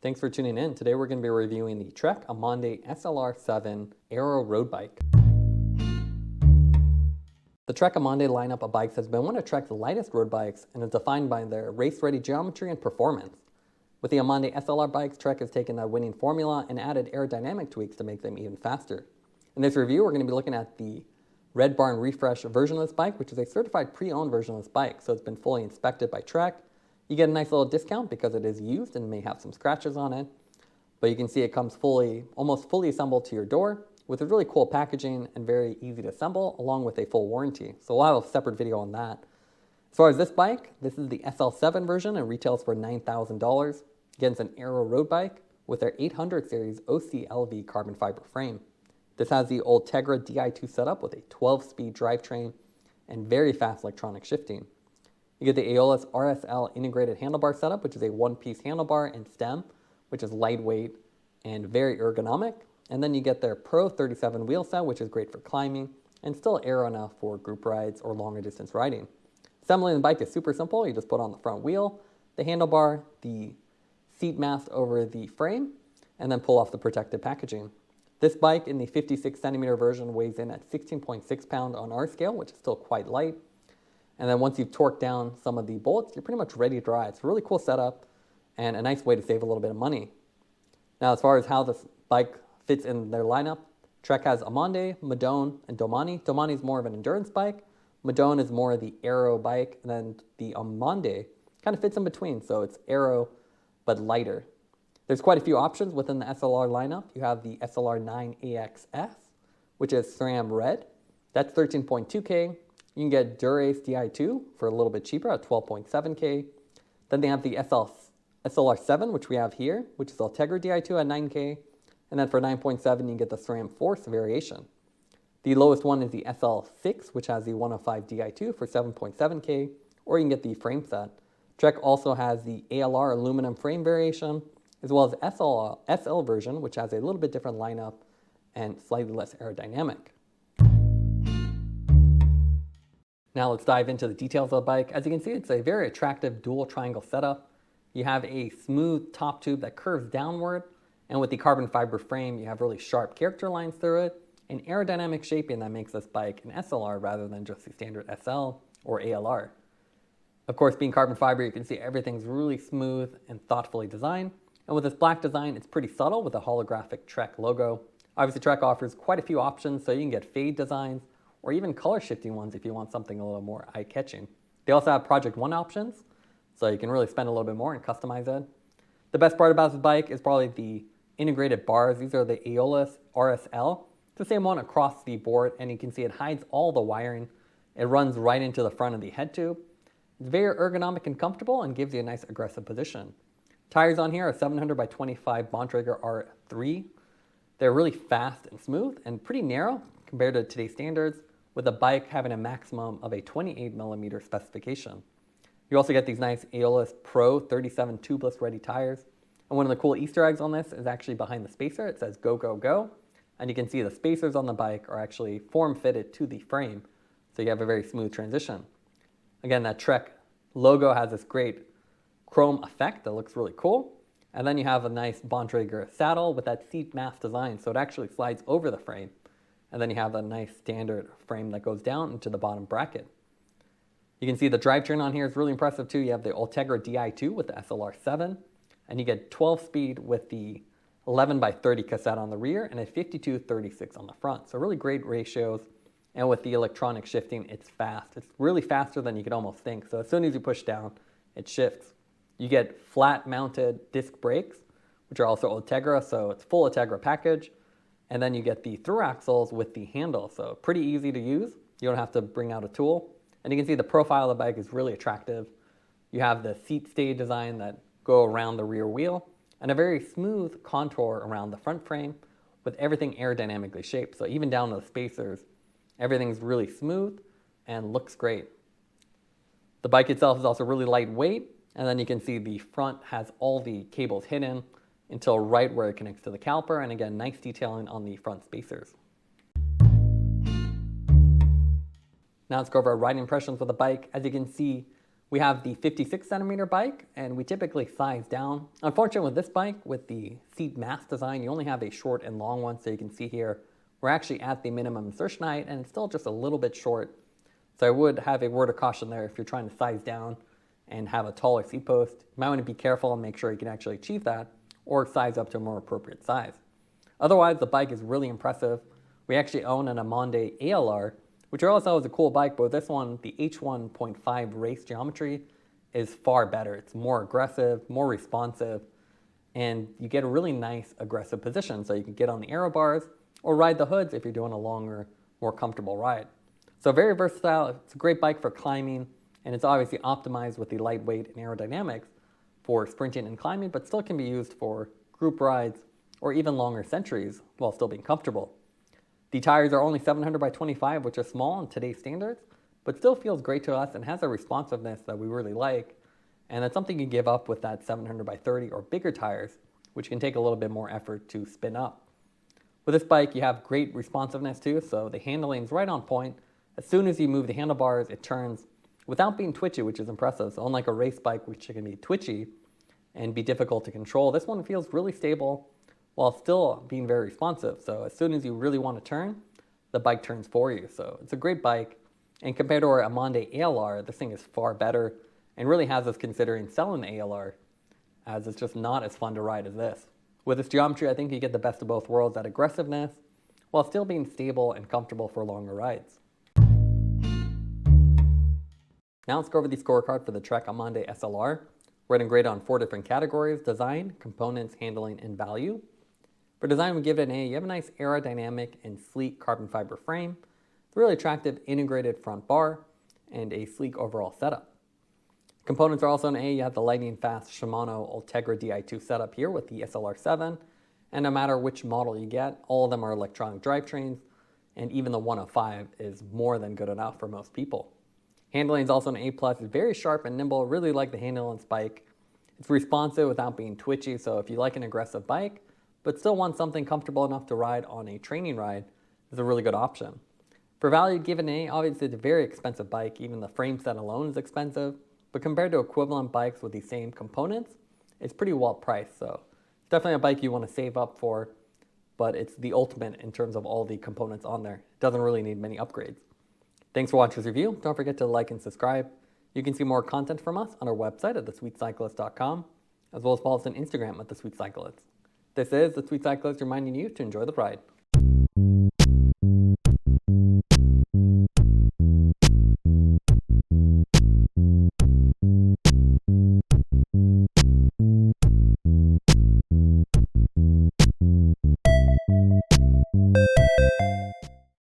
Thanks for tuning in. Today we're going to be reviewing the Trek Emonda SLR 7 Aero road bike. The Trek Emonda lineup of bikes has been one of Trek's lightest road bikes and is defined by their race-ready geometry and performance. With the Emonda SLR bikes, Trek has taken that winning formula and added aerodynamic tweaks to make them even faster. In this review, we're going to be looking at the Red Barn Refresh version of this bike, which is a certified pre-owned version of this bike, so it's been fully inspected by Trek. You get a nice little discount because it is used and may have some scratches on it, but you can see it comes almost fully assembled to your door with a really cool packaging and very easy to assemble, along with a full warranty. So we'll have a separate video on that. As far as this bike, this is the SL7 version and retails for $9,000. Again, it's an Aero road bike with their 800 Series OCLV carbon fiber frame. This has the Ultegra Di2 setup with a 12-speed drivetrain and very fast electronic shifting. You get the Aeolus RSL integrated handlebar setup, which is a one-piece handlebar and stem, which is lightweight and very ergonomic. And then you get their Pro 37 wheel set, which is great for climbing and still aero enough for group rides or longer distance riding. Assembling the bike is super simple. You just put on the front wheel, the handlebar, the seat mast over the frame, and then pull off the protective packaging. This bike in the 56 centimeter version weighs in at 16.6 pounds on our scale, which is still quite light. And then once you've torqued down some of the bolts, you're pretty much ready to ride. It's a really cool setup and a nice way to save a little bit of money. Now, as far as how this bike fits in their lineup, Trek has Emonda, Madone, and Domani. Domani is more of an endurance bike. Madone is more of the Aero bike, and then the Emonda kind of fits in between, so it's Aero but lighter. There's quite a few options within the SLR lineup. You have the SLR 9 AXS, which is SRAM Red. That's 13.2K. You can get Dura-Ace Di2 for a little bit cheaper at 12.7K. Then they have the SLR7, which we have here, which is Ultegra Di2 at 9K. And then for 9.7, you can get the SRAM Force variation. The lowest one is the SL6, which has the 105 Di2 for 7.7K, or you can get the frame set. Trek also has the ALR aluminum frame variation, as well as SL version, which has a little bit different lineup and slightly less aerodynamic. Now let's dive into the details of the bike. As you can see, it's a very attractive dual triangle setup. You have a smooth top tube that curves downward, and with the carbon fiber frame, you have really sharp character lines through it, and aerodynamic shaping that makes this bike an SLR rather than just the standard SL or ALR. Of course, being carbon fiber, you can see everything's really smooth and thoughtfully designed. And with this black design, it's pretty subtle with a holographic Trek logo. Obviously, Trek offers quite a few options, so you can get fade designs or even color shifting ones if you want something a little more eye-catching. They also have Project One options, so you can really spend a little bit more and customize it. The best part about this bike is probably the integrated bars. These are the Aeolus RSL. It's the same one across the board, and you can see it hides all the wiring. It runs right into the front of the head tube. It's very ergonomic and comfortable and gives you a nice aggressive position. Tires on here are 700 by 25 Bontrager R3. They're really fast and smooth and pretty narrow compared to today's standards, with the bike having a maximum of a 28mm specification. You also get these nice Aeolus Pro 37 tubeless ready tires. And one of the cool Easter eggs on this is actually behind the spacer. It says go, go, go. And you can see the spacers on the bike are actually form-fitted to the frame, so you have a very smooth transition. Again, that Trek logo has this great chrome effect that looks really cool. And then you have a nice Bontrager saddle with that seat mast design, so it actually slides over the frame. And then you have a nice standard frame that goes down into the bottom bracket. You can see the drivetrain on here is really impressive too. You have the Ultegra Di2 with the SLR7, and you get 12-speed with the 11 by 30 cassette on the rear and a 52/36 on the front. So really great ratios. And with the electronic shifting, it's fast. It's really faster than you could almost think. So as soon as you push down, it shifts. You get flat mounted disc brakes, which are also Ultegra, so it's full Ultegra package. And then you get the through axles with the handle, so pretty easy to use. You don't have to bring out a tool. And you can see the profile of the bike is really attractive. You have the seat stay design that go around the rear wheel, and a very smooth contour around the front frame with everything aerodynamically shaped. So even down to the spacers, everything's really smooth and looks great. The bike itself is also really lightweight, and then you can see the front has all the cables hidden until right where it connects to the caliper, and again, nice detailing on the front spacers. Now let's go over our riding impressions with the bike. As you can see, We have the 56 centimeter bike, and we typically size down. Unfortunately, with this bike, with the seat mast design, you only have a short and long one. So you can see here, we're actually at the minimum insertion height, and it's still just a little bit short. So I would have a word of caution there if you're trying to size down and have a taller seat post. You might want to be careful and make sure you can actually achieve that, or size up to a more appropriate size. Otherwise, the bike is really impressive. We actually own an Emonda ALR, which also is a cool bike, but with this one, the H1.5 race geometry is far better. It's more aggressive, more responsive, and you get a really nice aggressive position. So you can get on the aero bars or ride the hoods if you're doing a longer, more comfortable ride. So very versatile. It's a great bike for climbing, and it's obviously optimized with the lightweight and aerodynamics for sprinting and climbing, but still can be used for group rides or even longer centuries while still being comfortable. The tires are only 700 by 25, which is small in today's standards, but still feels great to us and has a responsiveness that we really like. And that's something you give up with that 700 by 30 or bigger tires, which can take a little bit more effort to spin up. With this bike, you have great responsiveness too, so the handling is right on point. As soon as you move the handlebars, it turns without being twitchy, which is impressive. So unlike a race bike, which can be twitchy and be difficult to control, this one feels really stable while still being very responsive. So as soon as you really want to turn, the bike turns for you. So it's a great bike. And compared to our Emonda ALR, this thing is far better and really has us considering selling the ALR, as it's just not as fun to ride as this. With this geometry, I think you get the best of both worlds, that aggressiveness, while still being stable and comfortable for longer rides. Now let's go over the scorecard for the Trek Emonda SLR. We're going to grade on 4 different categories: design, components, handling, and value. For design, we give it an A. You have a nice aerodynamic and sleek carbon fiber frame, really attractive integrated front bar, and a sleek overall setup. Components are also an A. You have the lightning fast Shimano Ultegra Di2 setup here with the SLR7, and no matter which model you get, all of them are electronic drivetrains, and even the 105 is more than good enough for most people. Handling is also an A+. It's very sharp and nimble. Really like the handle on this bike. It's responsive without being twitchy, so if you like an aggressive bike, but still want something comfortable enough to ride on a training ride, is a really good option. For value, give it an A. Obviously, it's a very expensive bike. Even the frame set alone is expensive, but compared to equivalent bikes with the same components, it's pretty well priced. So it's definitely a bike you want to save up for, but it's the ultimate in terms of all the components on there. It doesn't really need many upgrades. Thanks for watching this review. Don't forget to like and subscribe. You can see more content from us on our website at thesweetcyclist.com, as well as follow us on Instagram at thesweetcyclist. This is The Sweet Cyclist reminding you to enjoy the ride.